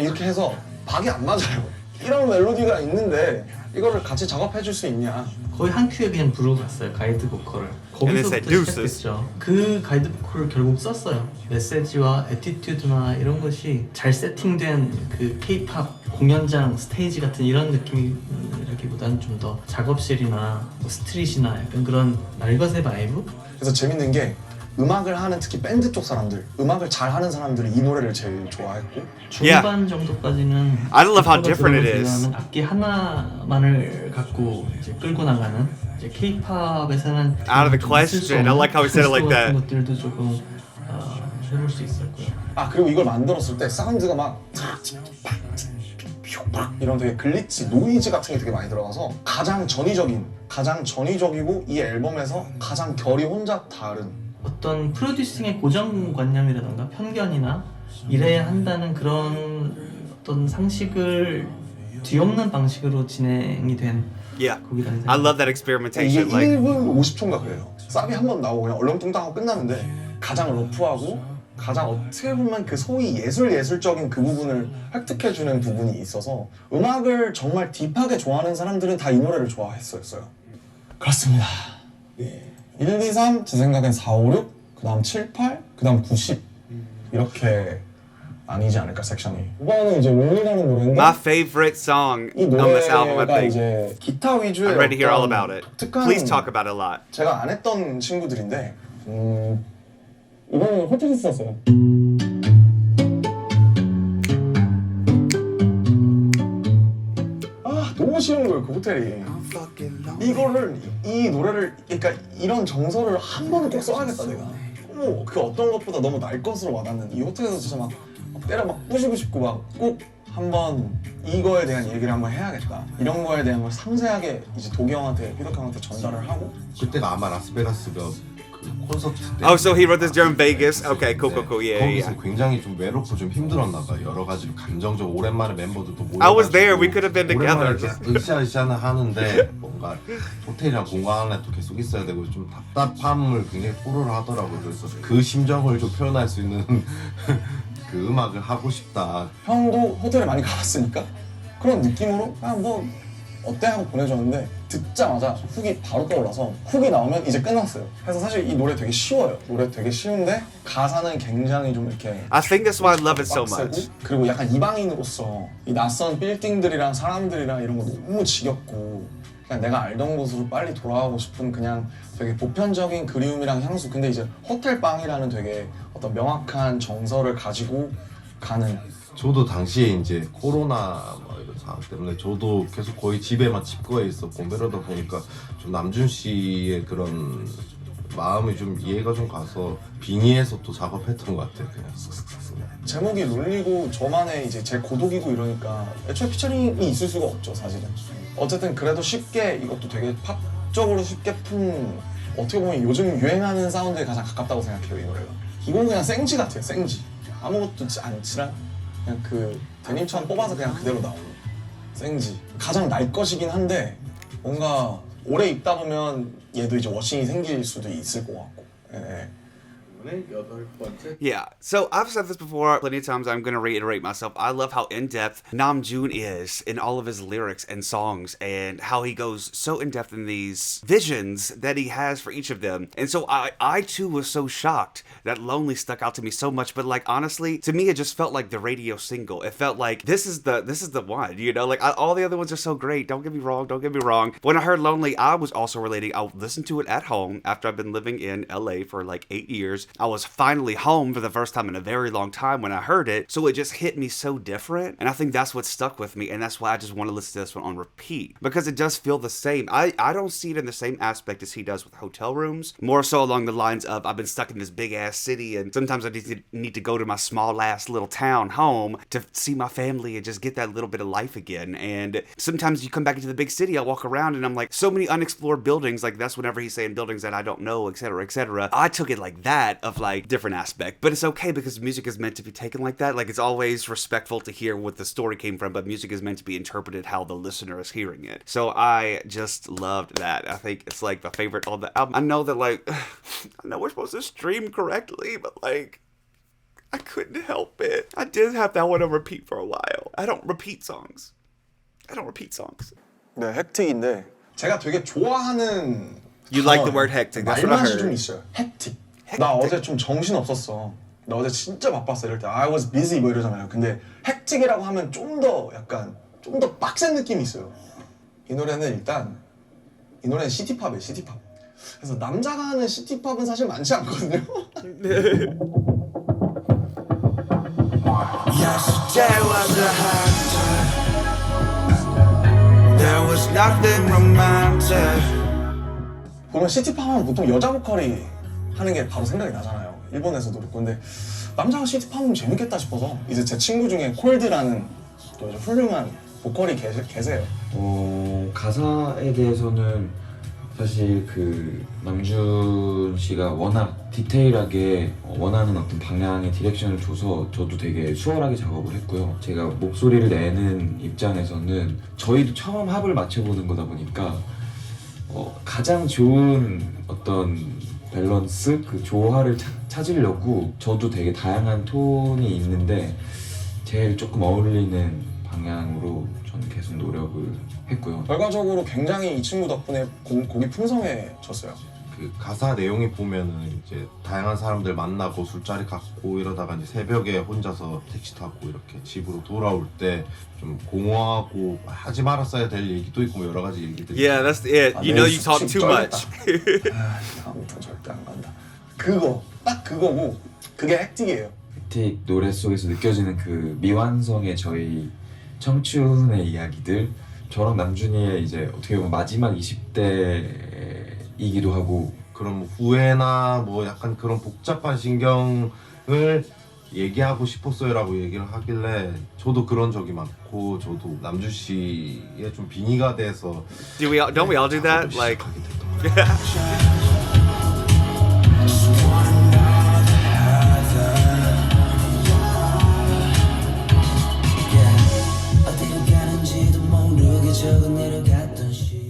이렇게 해서 박이 안 맞아요. 이런 멜로디가 있는데 이거를 같이 작업해줄 수 있냐. 거의 한 큐에 그냥 부르고 갔어요. 가이드 보컬을. 거기서부터 시작했죠. 그 가이드 보컬을 결국 썼어요. 메시지와 애티튜드나 이런 것이 잘 세팅된 그 K-팝 공연장 스테이지 같은 이런 느낌이라기보다는 좀 더 작업실이나 뭐 스트릿이나 약간 그런 날것의 바이브? 그래서 재밌는 게 음악을 하는 특히 밴드 쪽 사람들, 음악을 잘 하는 사람들이 이 노래를 제일 좋아했고 중반 정도까지는 I love how different it is. 들으면 악기 하나만을 갖고 이제 끌고 나가는 이제 K-팝에서는 Out of the question. I like how he said it like that. 같은 것들도 조금 해볼 수 있었고요. 아 그리고 이걸 만들었을 때 사운드가 막 이런 되게 글리치, 노이즈 같은 게 되게 많이 들어가서 가장 전위적이고 이 앨범에서 가장 결이 혼자 다른 어떤 프로듀싱의 고정관념이라던가 편견이나 이래야 한다는 그런 어떤 상식을 뒤엎는 방식으로 진행이 된 Yeah, 곡이라는 I 생각이 love that 이게 experimentation. Like 1분 50초인가 그래요. 쌉이 한 번 나오고 그냥 얼렁뚱땅하고 끝나는데 가장 러프하고 가장 어떻게 보면 그 소위 예술적인 그 부분을 획득해주는 부분이 있어서 음악을 정말 딥하게 좋아하는 사람들은 다 이 노래를 좋아했었어요. 그렇습니다. 1, 2, 3, 제 생각엔 4, 5, 6, 그 다음 7, 8, 그 다음 9, 10 이렇게 아니지 않을까 섹션이. 이번은 이제 롤리라는 노래인데 my favorite song 이 on this album, I 노래가 think. 이제 기타 위주의 I'm ready to hear all 어떤 about it. 독특한 Please talk about it a lot. 제가 안 했던 친구들인데 이번에는 호텔에 썼어요. 아 너무 싫은 거예요 그 호텔이. 이 노래를 그러니까 이런 정서를 한 번은 꼭 써야겠다 내가. 너무 그 어떤 것보다 너무 날 것으로 와닿는 이 호텔에서 진짜 막 때려 막 부시고 싶고 막 꼭 한번 이거에 대한 얘기를 한번 해야겠다. 이런 거에 대한 걸 상세하게 이제 도기 형한테 피덕 형한테 전달을 하고. 그때가 아마 라스베가스가 그 콘서트 때. Oh, so he wrote this during Vegas. Okay, cool. Yeah, 거기서 yeah. 굉장히 좀 외롭고 좀 힘들었나 봐. 여러 가지로 감정적 오랜만에 멤버들도 모여. I was there. We could have been together. 으쌰으쌰는 하는데 뭔가 호텔이랑 공간 안에 또 계속 있어야 되고 좀 답답함을 굉장히 토로를 하더라고요. 그래서 그 심정을 좀 표현할 수 있는 그 음악을 하고 싶다. 형도 호텔에 많이 가봤으니까 그런 느낌으로 그냥 뭐 어때? 하고 보내줬는데 듣자마자 훅이 바로 떠올라서 훅이 나오면 이제 끝났어요. 그래서 사실 이 노래 되게 쉬워요. 노래 되게 쉬운데 가사는 굉장히 좀 이렇게 I think that's why I love it so 빡세고, much. 그리고 약간 이방인으로서 이 낯선 빌딩들이랑 사람들이랑 이런 거 너무 지겹고 그냥 내가 알던 곳으로 빨리 돌아가고 싶은 그냥 되게 보편적인 그리움이랑 향수. 근데 이제 호텔방이라는 되게 어떤 명확한 정서를 가지고 가는. 저도 당시에 이제 코로나 뭐 이런 상황 때문에 저도 계속 거의 집에만 집거에 있었고 이러다 보니까 좀 남준 씨의 그런 마음이 좀 이해가 좀 가서 빙의해서 또 작업했던 것 같아요. 그냥 쓱쓱쓱쓱. 제목이 롤리고 저만의 이제 제 고독이고 이러니까 애초에 피처링이 있을 수가 없죠, 사실은. 어쨌든 그래도 쉽게 이것도 되게 팝적으로 쉽게 푼 어떻게 보면 요즘 유행하는 사운드에 가장 가깝다고 생각해요, 이 노래가. 이건 그냥 생지 같아요, 생지. 아무것도 안 칠한 그냥 그 데님처럼 뽑아서 그냥 그대로 나오는 생지. 가장 날 것이긴 한데 뭔가 오래 입다 보면 얘도 이제 워싱이 생길 수도 있을 것 같고. 예. Yeah, so I've said this before plenty of times. I'm going to reiterate myself. I love how in-depth Namjoon is in all of his lyrics and songs and how he goes so in-depth in these visions that he has for each of them. And so I too was so shocked that Lonely stuck out to me so much. But like, honestly, to me, it just felt like the radio single. It felt like this is the one, you know, like all the other ones are so great. Don't get me wrong. When I heard Lonely, I was also relating. I listened to it at home after I've been living in LA for like 8 years. I was finally home for the first time in a very long time when I heard it, so it just hit me so different, and I think that's what stuck with me, and that's why I just want to listen to this one on repeat, because it does feel the same. I don't see it in the same aspect as he does with Hotel Rooms, more so along the lines of I've been stuck in this big-ass city, and sometimes I need to go to my small-ass little town home to see my family and just get that little bit of life again, and sometimes you come back into the big city, I walk around, and I'm like, so many unexplored buildings, like that's whenever he's saying buildings that I don't know, etc., etc. I took it like that, of like different aspect, but it's okay because music is meant to be taken like that. Like, it's always respectful to hear what the story came from, but music is meant to be interpreted how the listener is hearing it. So I just loved that. I think it's like the favorite on the album. I know that like I know we're supposed to stream correctly, but like I couldn't help it. I did have that one on repeat for a while. I don't repeat songs. 네, 헥틱인데 제가 되게 좋아하는 You like the word hectic. That's what I 말맛이 좀 heard. 있어요. 헥틱. 나 어제 좀 정신 없었어. 나 어제 진짜 바빴어. 이럴 때 I was busy 뭐 이러잖아요. 근데 헥틱이라고 하면 좀 더 약간 좀 더 빡센 느낌이 있어요. 이 노래는 일단 이 노래는 시티팝이에요. 시티팝. 그래서 남자가 하는 시티팝은 사실 많지 않거든요. Yesterday was a hard time. There was nothing romantic. 보면 시티팝은 보통 여자 보컬이 하는 게 바로 생각이 나잖아요. 일본에서도 그렇고. 근데 남자가 시티팝은 재밌겠다 싶어서 이제 제 친구 중에 콜드라는 또 이제 훌륭한 보컬이 계세요. 가사에 대해서는 사실 그 남준 씨가 워낙 디테일하게 원하는 어떤 방향의 디렉션을 줘서 저도 되게 수월하게 작업을 했고요. 제가 목소리를 내는 입장에서는 저희도 처음 합을 맞춰보는 거다 보니까 가장 좋은 어떤 밸런스, 그 조화를 찾으려고 저도 되게 다양한 톤이 있는데 제일 조금 어울리는 방향으로 저는 계속 노력을 했고요. 결과적으로 굉장히 이 친구 덕분에 곡이 풍성해졌어요. 그 가사 내용이 보면은 이제 다양한 사람들 만나고 술자리 갖고 이러다가 이제 새벽에 혼자서 택시 타고 이렇게 집으로 돌아올 때 좀 공허하고 하지 말았어야 될 얘기도 있고 뭐 여러 가지 얘기들이. Yeah, that's it. You know you talk too much. 다음부터 절대 안 간다. 그거 딱 그거고 그게 헥틱이에요. 헥틱 노래 속에서 느껴지는 그 미완성의 저희 청춘의 이야기들, 저랑 남준이의 이제 어떻게 보면 마지막 20대이기도 하고 그런 뭐 후회나 뭐 약간 그런 복잡한 신경을 얘기하고 싶었어요라고 얘기를 하길래 저도 그런 적이 많고 저도 남준 씨의 좀 빙의가 돼서 Don't we all do that? Like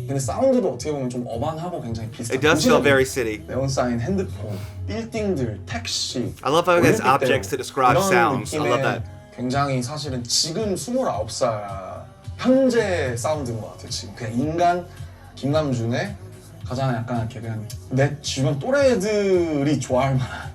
근데 사운드도 어떻게 보면 좀 어반하고 굉장히 비슷해요. It does feel very city. 네온 사인, 핸드폰, 빌딩들, 택시. I love how it has objects to describe 이런 sounds. I love 느낌의 that. 굉장히 사실은 지금 29살 현재 사운드인 것 같아요. 지금 그냥 인간 김남준의 가장 약간 이렇게 그냥 내 주변 또래들이 좋아할 만한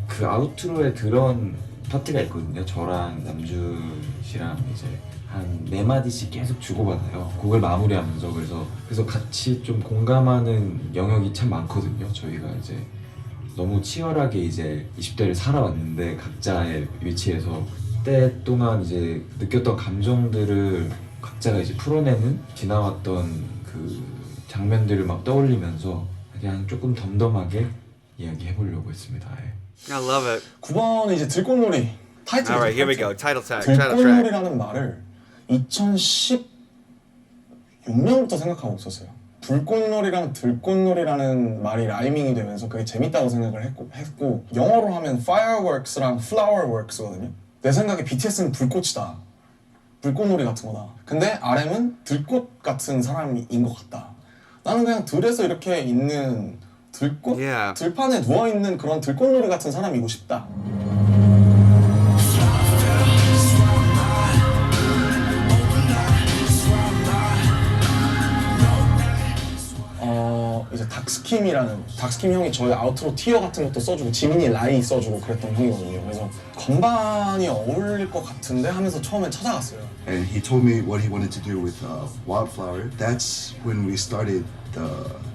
그 아우트로에 그런 파트가 있거든요. 저랑 남준 씨랑 이제 한 4마디씩 계속 주고받아요. 곡을 마무리하면서 그래서 같이 좀 공감하는 영역이 참 많거든요. 저희가 이제 너무 치열하게 이제 20대를 살아왔는데 각자의 위치에서 때 동안 이제 느꼈던 감정들을 각자가 이제 풀어내는 지나왔던 그 장면들을 막 떠올리면서 그냥 조금 덤덤하게 이야기해보려고 했습니다. I love it. 9번은 이제 들꽃놀이 타이틀. Alright, here we go. Title track. Title track. 들꽃놀이라는 말을 2016년부터 생각하고 있었어요. 불꽃놀이랑 들꽃놀이라는 말이 라이밍이 되면서 그게 재밌다고 생각을 했고 영어로 하면 fireworks랑 flowerworks거든요. 내 생각에 BTS는 불꽃이다. 불꽃놀이 같은 거다. 근데 RM은 들꽃 같은 사람인 것 같다. 나는 그냥 들에서 이렇게 있는 들꽃? 들판에 누워있는 그런 들꽃놀이 같은 사람이고 싶다. 이제 닥스킴 형이 저희 아우트로 티어 같은 것도 써주고 지민이 라이 써주고 그랬던 형이거든요. 그래서 건반이 어울릴 것 같은데 하면서 처음에 찾아갔어요. And he told me what he wanted to do with Wildflower. That's when we started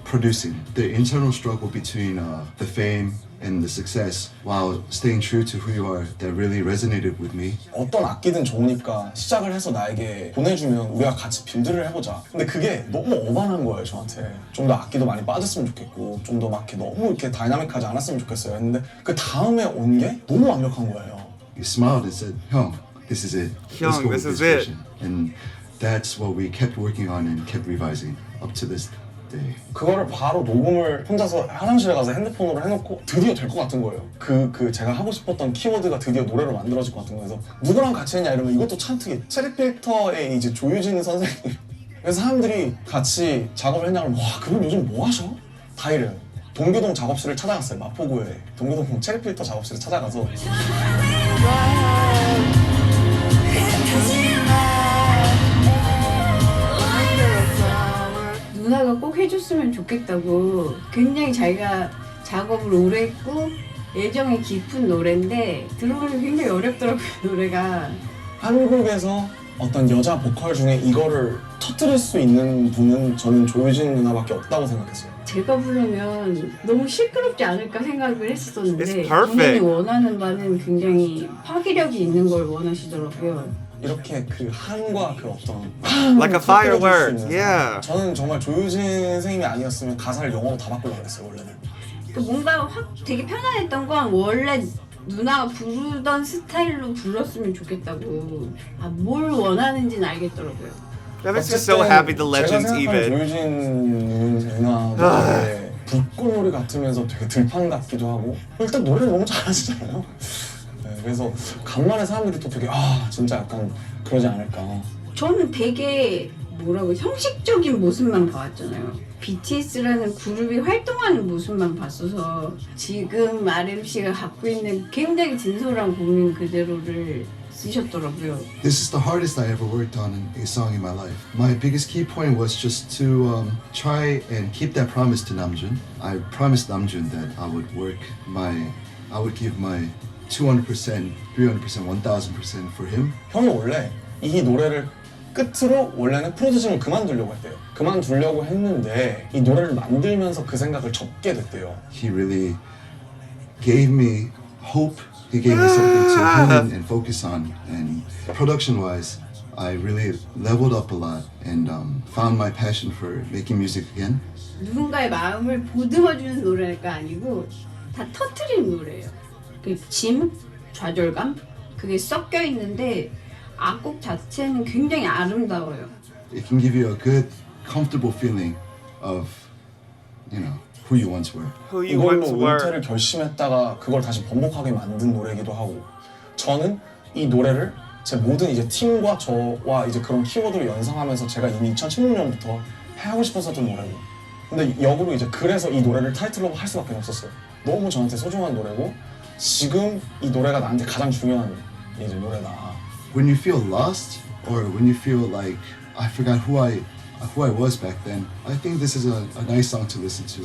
producing. The internal struggle between the fame and the success while staying true to who you are that really resonated with me. 어떤 악기든 좋으니까 시작을 해서 나에게 보내주면 우리가 같이 빌드를 해보자. 근데 그게 너무 어반한 거예요, 저한테. 좀 더 악기도 많이 빠졌으면 좋겠고 좀 더 막 이렇게 너무 이렇게 다이나믹하지 않았으면 좋겠어요. 했는데 그 다음에 온 게 너무 완벽한 거예요. He smiled and said, "Hyung, this is it. Let's go with this version." And that's what we kept working on and kept revising up to this day. 그거를 바로 녹음을 혼자서 화장실에 가서 핸드폰으로 해놓고 드디어 될 것 같은 거예요. 그 제가 하고 싶었던 키워드가 드디어 노래로 만들어질 것 같은 거예요. 그래서 누구랑 같이 했냐 이러면 이것도 참 특이해. 체리필터의 이제 조유진 선생님. 그래서 사람들이 같이 작업을 했냐고 하면 와 그분 요즘 뭐 하셔? 다 이래요. 동교동 작업실을 찾아갔어요. 마포구에 동교동 체리필터 작업실을 찾아가서 누나가 꼭 해줬으면 좋겠다고 굉장히 자기가 작업을 오래 했고 애정이 깊은 노래인데 들어보면 굉장히 어렵더라고요. 노래가 한국에서 어떤 여자 보컬 중에 이거를 터뜨릴 수 있는 분은 저는 조유진 누나밖에 없다고 생각했어요. 제가 부르면 너무 시끄럽지 않을까 생각을 했었는데 It's perfect. 본인이 원하는 바는 굉장히 파괴력이 있는 걸 원하시더라고요. 이렇게 그 한과 그 어떤 Like a firework. Yeah. 저는 정말 조유진 선생님이 아니었으면 가사를 영어로 다 바꾸려고 했어요 원래는. 뭔가 확 되게 편안했던 건 원래 누나가 부르던 스타일로 불렀으면 좋겠다고 뭘 원하는지는 알겠더라고요. That makes me so happy the legends 제가 even. 생각하는 조유진 누나도 되게 불꽃놀이 같으면서 되게 들판 같기도 하고 일단 노래를 너무 잘하시잖아요. 네, 그래서 간만에 사람들이 또 되게 진짜 약간 그러지 않을까. 저는 되게 뭐라고 형식적인 모습만 봐왔잖아요. BTS라는 그룹이 활동하는 모습만 봤어서 지금 RM씨가 갖고 있는 굉장히 진솔한 고민 그대로를 쓰셨더라고요. This is the hardest I ever worked on a song in my life. My biggest key point was just to try and keep that promise to Namjoon. I promised Namjoon that I would give my 200%, 300%, 1000% for him. 형이 원래 이 노래를 끝으로 원래는 프로듀싱을 그만두려고 했대요. 그만두려고 했는데 이 노래를 만들면서 그 생각을 접게 됐대요. He really gave me hope. He gave me something to hone and focus on. And production-wise, I really leveled up a lot and found my passion for making music again. 누군가의 마음을 보듬어주는 노래가 아니고 다 터트리는 노래예요. 그 짐, 좌절감 그게 섞여 있는데 악곡 자체는 굉장히 아름다워요. It can give you a good, comfortable feeling of, you know, who you once were. 이걸로 은퇴를 결심했다가 그걸 다시 번복하게 만든 노래이기도 하고 저는 이 노래를 제 모든 이제 팀과 저와 이제 그런 키워드를 연상하면서 제가 이미 2016년부터 하고 싶었었던 노래고 근데 역으로 이제 그래서 이 노래를 타이틀로 할 수밖에 없었어요. 너무 저한테 소중한 노래고 지금 이 노래가 나한테 가장 중요한 이제 노래다. When you feel lost or when you feel like I forgot who I was back then, I think this is a nice song to listen to.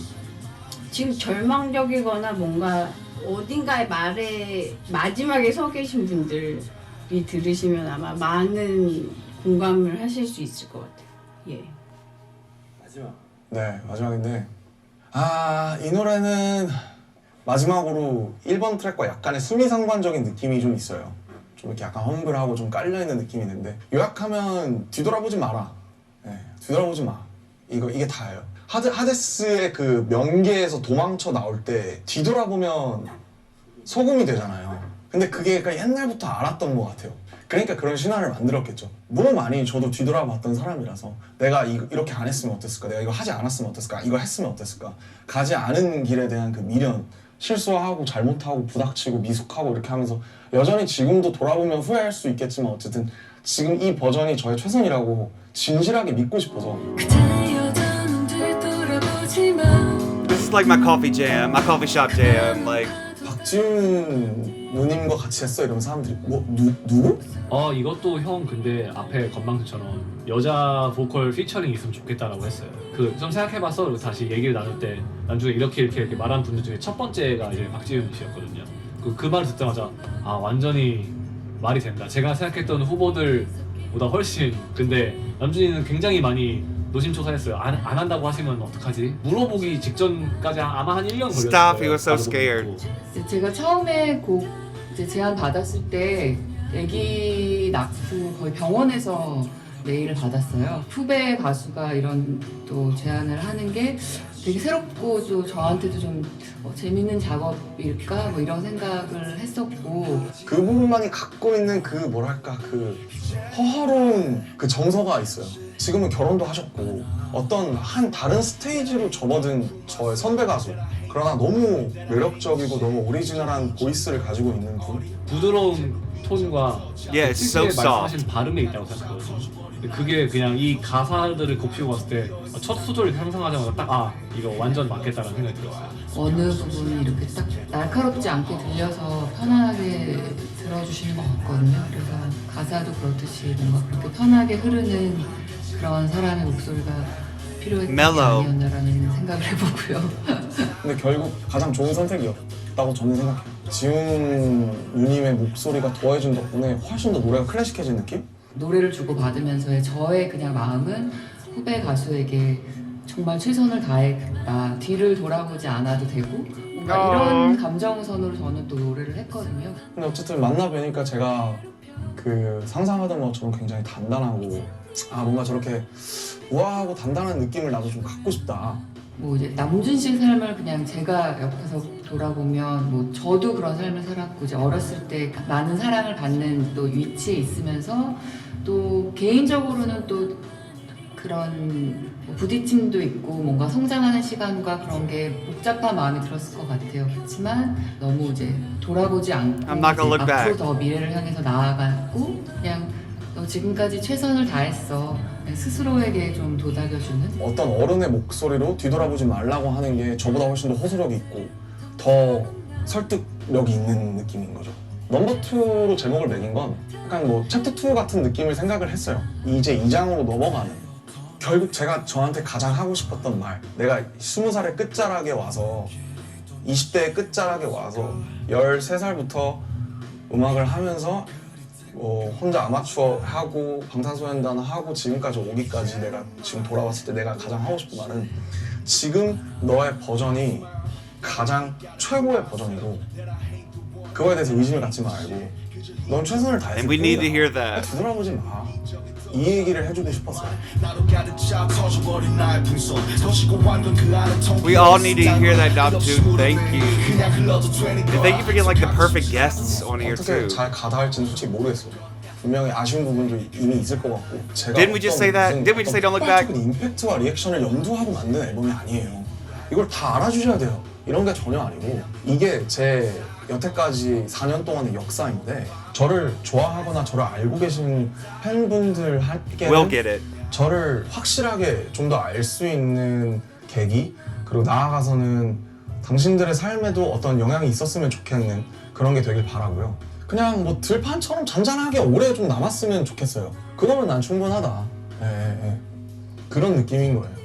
지금 절망적이거나 뭔가 어딘가의 말에 마지막에 서 계신 분들이 들으시면 아마 많은 공감을 하실 수 있을 것 같아요. 예. 마지막. 네, 마지막인데 이 노래는 마지막으로 1번 트랙과 약간의 수미상관적인 느낌이 좀 있어요. 좀 이렇게 약간 험블하고 좀 깔려있는 느낌이 있는데 요약하면 뒤돌아보지 마라. 네, 뒤돌아보지 마. 이게 다예요. 하데스의 그 명계에서 도망쳐 나올 때 뒤돌아보면 소금이 되잖아요. 근데 그게 그러니까 옛날부터 알았던 것 같아요. 그러니까 그런 신화를 만들었겠죠. 너무 많이 저도 뒤돌아봤던 사람이라서 내가 이렇게 안 했으면 어땠을까? 내가 이거 하지 않았으면 어땠을까? 이거 했으면 어땠을까? 가지 않은 길에 대한 그 미련, 실수하고 잘못하고 부닥치고 미숙하고 이렇게 하면서 여전히 지금도 돌아보면 후회할 수 있겠지만 어쨌든 지금 이 버전이 저의 최선이라고 진실하게 믿고 싶어서. This is like my coffee jam, my coffee shop jam. Like 박지훈 누님과 같이 했어 이러면 사람들이 뭐 누구? 이것도 형 근데 앞에 건망증처럼 여자 보컬 피처링 있으면 좋겠다라고 했어요. 그 좀 생각해봤어. 그리고 다시 얘기를 나눌 때 나중에 이렇게 말한 분들 중에 첫 번째가 이제 박지훈 씨였거든요. 그 말 듣자마자 완전히 말이 된다. 제가 생각했던 후보들보다 훨씬. 근데 남준이는 굉장히 많이 노심초사했어요. 안 한다고 하시면 어떡하지? 물어보기 직전까지 아마 한 1년 걸렸어요. Stop, he was so scared. 제가 처음에 곡 이제 제안 받았을 때 아기 낳고 거의 병원에서 메일을 받았어요. 후배 가수가 이런 또 제안을 하는 게 되게 새롭고 또 저한테도 좀 재밌는 작업일까 뭐 이런 생각을 했었고 그 부분만이 갖고 있는 그 뭐랄까 그 허허로운 그 정서가 있어요. 지금은 결혼도 하셨고 어떤 한 다른 스테이지로 접어든 저의 선배 가수. 그러나 너무 매력적이고 너무 오리지널한 보이스를 가지고 있는 분. 부드러운 톤과 Yeah, it's so 말씀하신 발음에 있다고 생각하거든요. 그게 그냥 이 가사들을 곱씹어 봤을 때 첫 소절을 상상하자마자 딱 이거 완전 맞겠다라는 생각이 들었어요. 어느 부분이 이렇게 딱 날카롭지 않게 들려서 편안하게 들어주시는 것 같거든요. 그래서 가사도 그렇듯이 뭔가 그렇게 편하게 흐르는 그런 사람의 목소리가 필요했던 게 아니었나라는 생각을 해보고요. 근데 결국 가장 좋은 선택이었다고 저는 생각해요. 지훈 누님의 목소리가 더해진 덕분에 훨씬 더 노래가 클래식해진 느낌? 노래를 주고받으면서의 저의 그냥 마음은 후배 가수에게 정말 최선을 다했다. 뒤를 돌아보지 않아도 되고 뭔가 이런 감정선으로 저는 또 노래를 했거든요. 근데 어쨌든 만나 뵈니까 제가 그 상상하던 것처럼 굉장히 단단하고 뭔가 저렇게 우아하고 단단한 느낌을 나도 좀 갖고 싶다. 뭐 이제 남준 씨 삶을 그냥 제가 옆에서 돌아보면 뭐 저도 그런 삶을 살았고 이제 어렸을 때 많은 사랑을 받는 또 위치에 있으면서 또 개인적으로는 또 그런 뭐 부딪힘도 있고 뭔가 성장하는 시간과 그런 게 복잡한 마음이 들었을 것 같아요. 그렇지만 너무 이제 돌아보지 않고 앞으로 더 미래를 향해서 나아갔고 그냥 너 지금까지 최선을 다했어. 스스로에게 좀 도닥여주는 어떤 어른의 목소리로 뒤돌아보지 말라고 하는 게 저보다 훨씬 더 호소력이 있고 더 설득력이 있는 느낌인 거죠. 넘버 2로 제목을 매긴 건 약간 뭐 챕터 2 같은 느낌을 생각을 했어요. 이제 2장으로 넘어가는. 결국 제가 저한테 가장 하고 싶었던 말, 내가 20살의 끝자락에 와서 20대의 끝자락에 와서 13살부터 음악을 하면서 혼자 아마추어 하고 방탄소년단 하고 지금까지 오기까지 내가 지금 돌아왔을 때 내가 가장 하고 싶은 말은 지금 너의 버전이 가장 최고의 버전이고 그거에 대해서 의심을 갖지 말고 넌 최선을 다했을 And we need to hear that. 뒤돌아보지 마. 이 얘기를 해주고 싶었어요. We all need to hear that, Namjoon. Thank you. And thank you for getting like the perfect guests on here 어떻게 too. 잘 가다할지는 솔직히 모르겠어요. 분명히 아쉬운 부분도 이미 있을 것 같고 제가 Didn't we just say that? Didn't we just say don't look back? 임팩트와 리액션을 염두하고 만든 앨범이 아니에요. 이걸 다 알아주셔야 돼요. 이런 게 전혀 아니고 이게 제 여태까지 4년 동안의 역사인데 저를 좋아하거나 저를 알고 계신 팬분들께는 저를 확실하게 좀 더 알 수 있는 계기 그리고 나아가서는 당신들의 삶에도 어떤 영향이 있었으면 좋겠는 그런 게 되길 바라고요. 그냥 뭐 들판처럼 잔잔하게 오래 좀 남았으면 좋겠어요. 그거면 난 충분하다. 예. 그런 느낌인 거예요.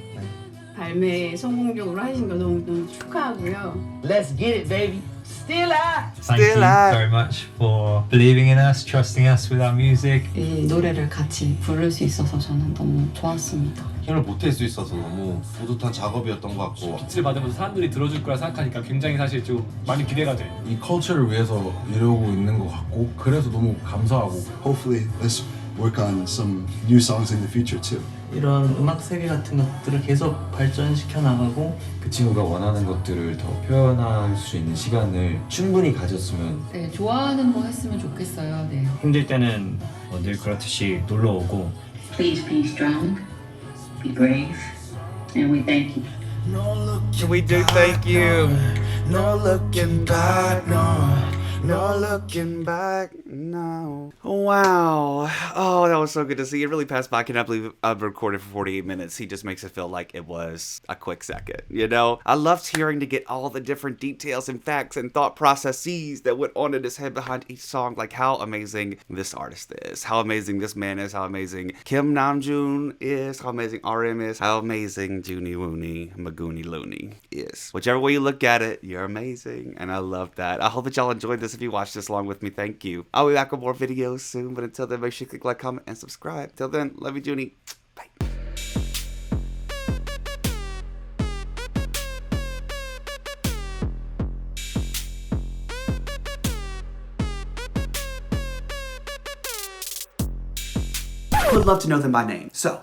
발매 성공적으로 하신 거 너무 축하하고요. Let's get it, baby. Still I. Thank you very much for believing in us, trusting us with our music. 이 노래를 같이 부를 수 있어서 저는 너무 좋았습니다. 힘을 보탤 수 있어서 너무 뿌듯한 작업이었던 것 같고 빛을 받으면서 사람들이 들어줄 거라 생각하니까 굉장히 사실 좀 많이 기대가 돼요. 이 컬처를 위해서 이러고 있는 것 같고 그래서 너무 감사하고 Hopefully, let's work on some new songs in the future too. 이런 음악 세계 같은 것들을 계속 발전시켜 나가고 그 친구가 원하는 것들을 더 표현할 수 있는 시간을 충분히 가졌으면 네, 좋아하는 거 했으면 좋겠어요. 네. 힘들 때는 늘 그렇듯이 놀러 오고 Please be strong, be brave, and we thank you. We do thank you. No looking back, no looking back, no. Wow. Oh, that was so good to see. It really passed by. I cannot believe I've recorded for 48 minutes. He just makes it feel like it was a quick second, you know? I loved hearing to get all the different details and facts and thought processes that went on in his head behind each song. Like how amazing this artist is, how amazing this man is, how amazing Kim Namjoon is, how amazing RM is, how amazing Junie Wooney Magoonie Looney is. Whichever way you look at it, you're amazing, and I love that. I hope that y'all enjoyed this. If you watched this along with me, thank you. I'll be back with more videos soon, but until then, make sure you click like, comment, and subscribe. Till then, love you, Junie. Bye. Would love to know them by name. So,